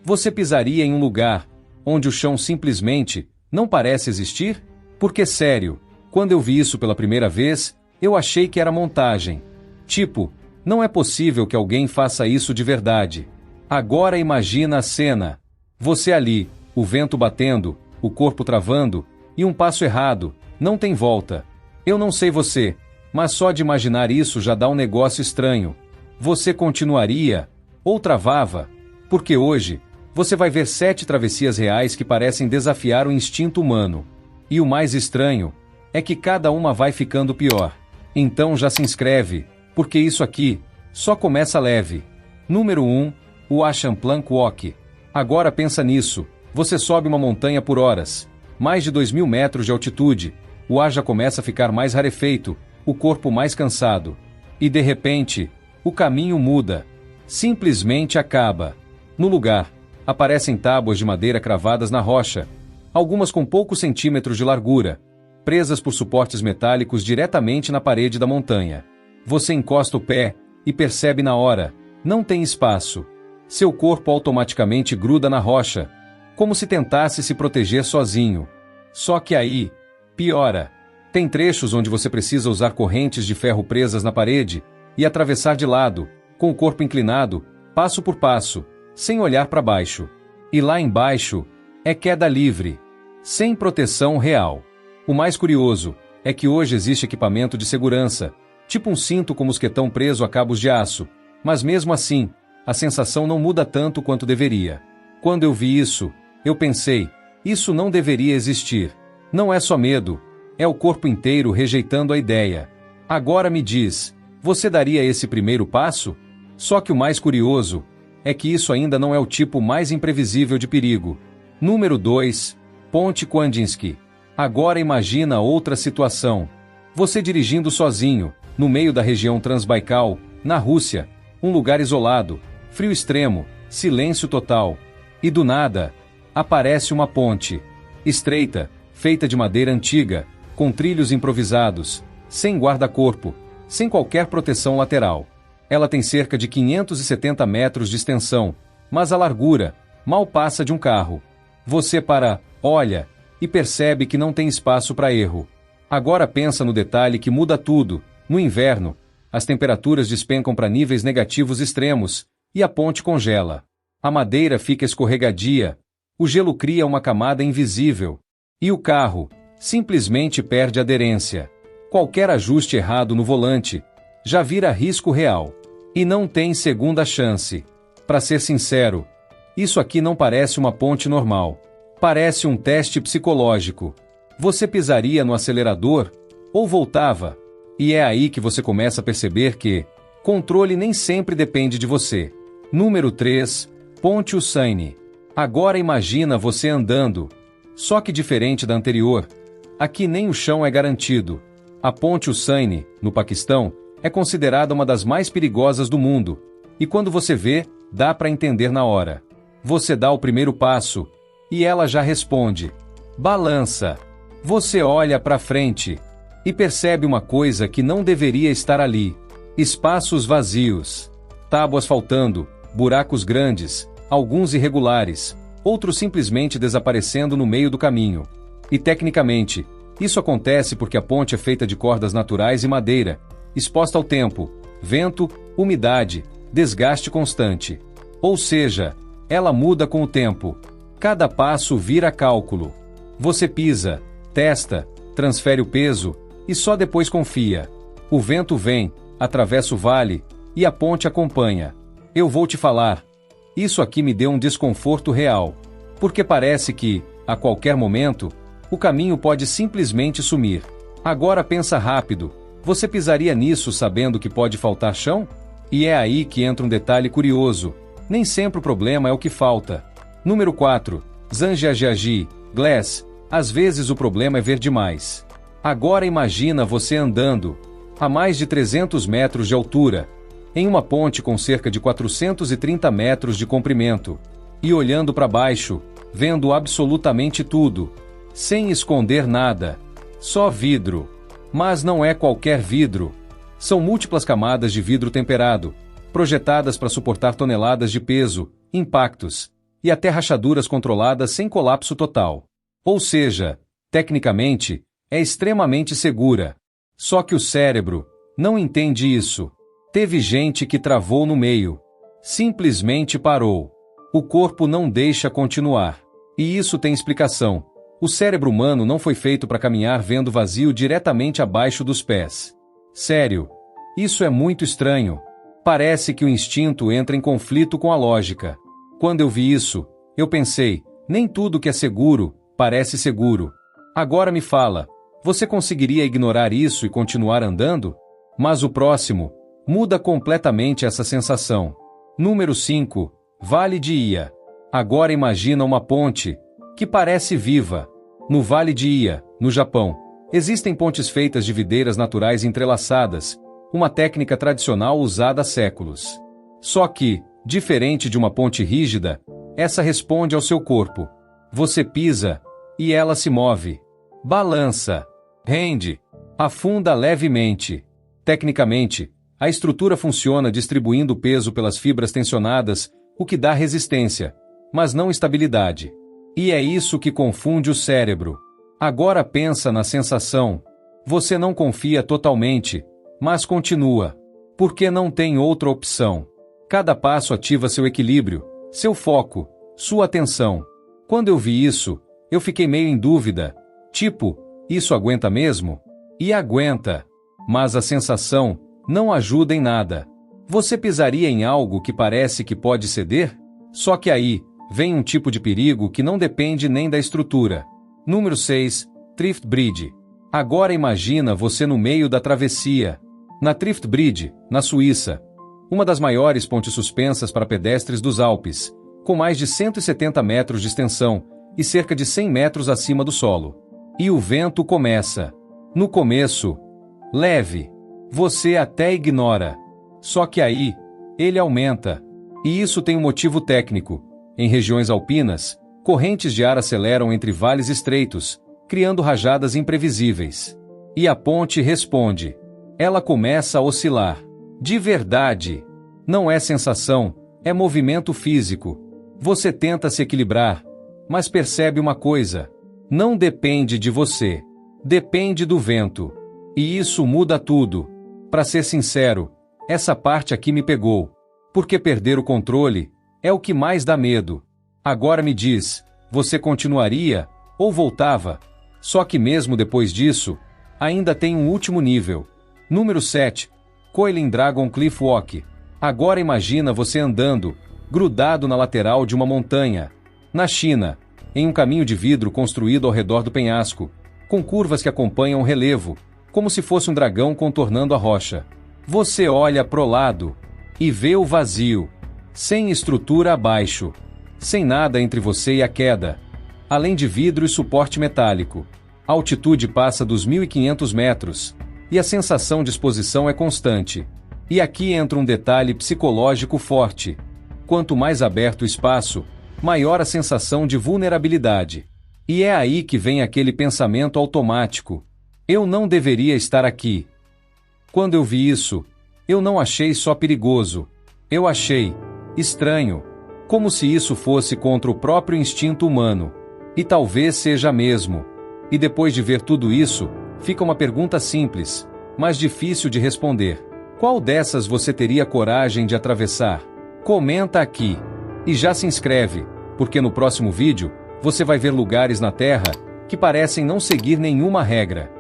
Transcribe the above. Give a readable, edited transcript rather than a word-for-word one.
Você pisaria em um lugar onde o chão simplesmente não parece existir? Porque sério, quando eu vi isso pela primeira vez, eu achei que era montagem. Tipo, não é possível que alguém faça isso de verdade. Agora imagina a cena. Você ali, o vento batendo, o corpo travando, e um passo errado, não tem volta. Eu não sei você, mas só de imaginar isso já dá um negócio estranho. Você continuaria? Ou travava? Porque hoje, você vai ver 7 travessias reais que parecem desafiar o instinto humano. E o mais estranho é que cada uma vai ficando pior. Então já se inscreve, porque isso aqui só começa leve. Número 1, o Achamplank Walk. Agora pensa nisso, você sobe uma montanha por horas, mais de 2.000 metros de altitude, o ar já começa a ficar mais rarefeito, o corpo mais cansado. E de repente, o caminho muda. Simplesmente acaba. No lugar, aparecem tábuas de madeira cravadas na rocha, algumas com poucos centímetros de largura, presas por suportes metálicos diretamente na parede da montanha. Você encosta o pé e percebe na hora, não tem espaço. Seu corpo automaticamente gruda na rocha, como se tentasse se proteger sozinho. Só que aí, piora. Tem trechos onde você precisa usar correntes de ferro presas na parede e atravessar de lado, com o corpo inclinado, passo por passo, sem olhar para baixo. E lá embaixo, é queda livre, sem proteção real. O mais curioso é que hoje existe equipamento de segurança, tipo um cinto com mosquetão preso a cabos de aço, mas mesmo assim, a sensação não muda tanto quanto deveria. Quando eu vi isso, eu pensei, isso não deveria existir. Não é só medo, é o corpo inteiro rejeitando a ideia. Agora me diz, você daria esse primeiro passo? Só que o mais curioso é que isso ainda não é o tipo mais imprevisível de perigo. Número 2, Ponte Kwandinsky. Agora imagina outra situação. Você dirigindo sozinho, no meio da região Transbaikal, na Rússia, um lugar isolado, frio extremo, silêncio total. E do nada, aparece uma ponte. Estreita, feita de madeira antiga, com trilhos improvisados, sem guarda-corpo, sem qualquer proteção lateral. Ela tem cerca de 570 metros de extensão, mas a largura mal passa de um carro. Você olha e percebe que não tem espaço para erro. Agora pensa no detalhe que muda tudo. No inverno, as temperaturas despencam para níveis negativos extremos e a ponte congela. A madeira fica escorregadia, o gelo cria uma camada invisível e o carro simplesmente perde aderência. Qualquer ajuste errado no volante já vira risco real. E não tem segunda chance. Para ser sincero, isso aqui não parece uma ponte normal. Parece um teste psicológico. Você pisaria no acelerador ou voltava? E é aí que você começa a perceber que controle nem sempre depende de você. Número 3, Ponte Hussaini. Agora imagina você andando. Só que diferente da anterior, aqui nem o chão é garantido. A Ponte Hussaini, no Paquistão, é considerada uma das mais perigosas do mundo, e quando você vê, dá para entender na hora. Você dá o primeiro passo, e ela já responde. Balança. Você olha para frente, e percebe uma coisa que não deveria estar ali. Espaços vazios. Tábuas faltando, buracos grandes, alguns irregulares, outros simplesmente desaparecendo no meio do caminho. E tecnicamente, isso acontece porque a ponte é feita de cordas naturais e madeira, exposta ao tempo, vento, umidade, desgaste constante. Ou seja, ela muda com o tempo. Cada passo vira cálculo. Você pisa, testa, transfere o peso e só depois confia. O vento vem, atravessa o vale e a ponte acompanha. Eu vou te falar. Isso aqui me deu um desconforto real, porque parece que, a qualquer momento, o caminho pode simplesmente sumir. Agora pensa rápido. Você pisaria nisso sabendo que pode faltar chão? E é aí que entra um detalhe curioso. Nem sempre o problema é o que falta. Número 4. Zhangjiajie, Glass. Às vezes o problema é ver demais. Agora imagina você andando a mais de 300 metros de altura, em uma ponte com cerca de 430 metros de comprimento, e olhando para baixo, vendo absolutamente tudo, sem esconder nada. Só vidro. Mas não é qualquer vidro. São múltiplas camadas de vidro temperado, projetadas para suportar toneladas de peso, impactos. e até rachaduras controladas sem colapso total. Ou seja, tecnicamente, é extremamente segura. Só que o cérebro não entende isso. Teve gente que travou no meio. Simplesmente parou. O corpo não deixa continuar. E isso tem explicação. O cérebro humano não foi feito para caminhar vendo vazio diretamente abaixo dos pés. Sério, isso é muito estranho. Parece que o instinto entra em conflito com a lógica. Quando eu vi isso, eu pensei, nem tudo que é seguro parece seguro. Agora me fala, você conseguiria ignorar isso e continuar andando? Mas o próximo muda completamente essa sensação. Número 5. Vale de Ia. Agora imagina uma ponte que parece viva. No Vale de Ia, no Japão, existem pontes feitas de videiras naturais entrelaçadas, uma técnica tradicional usada há séculos. Só que, diferente de uma ponte rígida, essa responde ao seu corpo. Você pisa e ela se move. Balança, rende, afunda levemente. Tecnicamente, a estrutura funciona distribuindo o peso pelas fibras tensionadas, o que dá resistência, mas não estabilidade. E é isso que confunde o cérebro. Agora pensa na sensação. Você não confia totalmente, mas continua. Porque não tem outra opção. Cada passo ativa seu equilíbrio, seu foco, sua atenção. Quando eu vi isso, eu fiquei meio em dúvida. Tipo, isso aguenta mesmo? E aguenta. Mas a sensação não ajuda em nada. Você pisaria em algo que parece que pode ceder? Só que aí vem um tipo de perigo que não depende nem da estrutura. Número 6. Trift Bridge. Agora imagina você no meio da travessia. Na Trift Bridge, na Suíça, uma das maiores pontes suspensas para pedestres dos Alpes, com mais de 170 metros de extensão e cerca de 100 metros acima do solo. E o vento começa. No começo, leve. Você até ignora. Só que aí, ele aumenta. E isso tem um motivo técnico. Em regiões alpinas, correntes de ar aceleram entre vales estreitos, criando rajadas imprevisíveis. E a ponte responde. Ela começa a oscilar. De verdade. Não é sensação, é movimento físico. Você tenta se equilibrar, mas percebe uma coisa. Não depende de você. Depende do vento. E isso muda tudo. Para ser sincero, essa parte aqui me pegou. Porque perder o controle é o que mais dá medo. Agora me diz, você continuaria ou voltava? Só que mesmo depois disso, ainda tem um último nível. Número 7. Coiling Dragon Cliff Walk. Agora imagina você andando, grudado na lateral de uma montanha. Na China, em um caminho de vidro construído ao redor do penhasco, com curvas que acompanham o relevo, como se fosse um dragão contornando a rocha. Você olha pro lado e vê o vazio, sem estrutura abaixo, sem nada entre você e a queda, além de vidro e suporte metálico. A altitude passa dos 1.500 metros, e a sensação de exposição é constante. E aqui entra um detalhe psicológico forte. Quanto mais aberto o espaço, maior a sensação de vulnerabilidade. E é aí que vem aquele pensamento automático. Eu não deveria estar aqui. Quando eu vi isso, eu não achei só perigoso. Eu achei estranho. Como se isso fosse contra o próprio instinto humano. E talvez seja mesmo. E depois de ver tudo isso, fica uma pergunta simples, mas difícil de responder. Qual dessas você teria coragem de atravessar? Comenta aqui. E já se inscreve, porque no próximo vídeo, você vai ver lugares na Terra que parecem não seguir nenhuma regra.